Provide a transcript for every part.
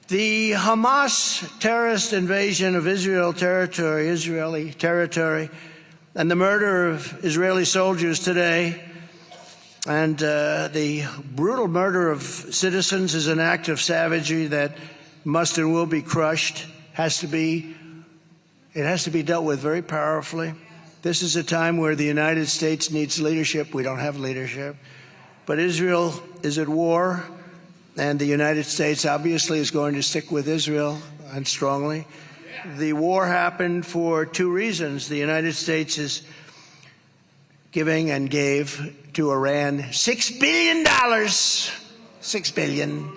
The Hamas terrorist invasion of Israeli territory, and the murder of Israeli soldiers today, and the brutal murder of citizens is an act of savagery that must and will be crushed. It has to be dealt with very powerfully. This is a time where the United States needs leadership. We don't have leadership. But Israel is at war, and the United States obviously is going to stick with Israel, and strongly. The war happened for two reasons. The United States is giving and gave to Iran $6 billion, $6 billion,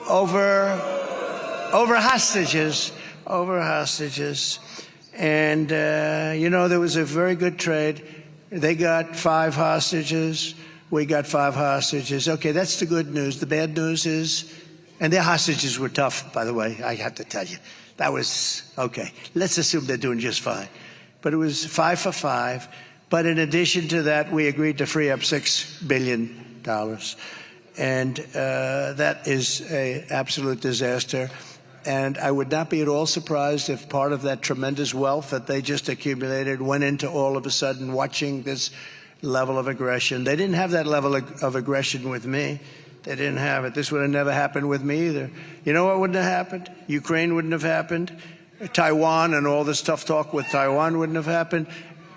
over hostages. And, there was a very good trade. They got 5 hostages. We got 5 hostages. Okay, that's the good news. The bad news is, and their hostages were tough, by the way, I have to tell you. That was, okay, let's assume they're doing just fine. But it was 5 for 5. But in addition to that, we agreed to free up $6 billion. And that is an absolute disaster. And I would not be at all surprised if part of that tremendous wealth that they just accumulated went into all of a sudden watching this level of aggression. They didn't have that level of aggression with me. They didn't have it. This would have never happened with me either. You know what wouldn't have happened? Ukraine wouldn't have happened. Taiwan and all this tough talk with Taiwan wouldn't have happened.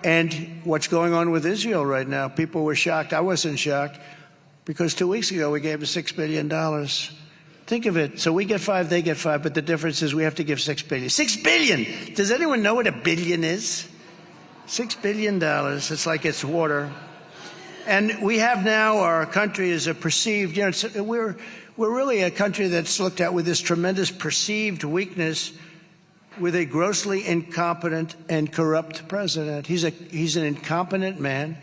And what's going on with Israel right now, people were shocked. I wasn't shocked because 2 weeks ago we gave them $6 billion. Think of it. So we get 5, they get 5, but the difference is we have to give $6 billion. $6 billion! Does anyone know what a billion is? $6 billion. It's like it's water. And we have now, our country is a perceived, we're really a country that's looked at with this tremendous perceived weakness with a grossly incompetent and corrupt president. He's an incompetent man.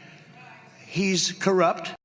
He's corrupt.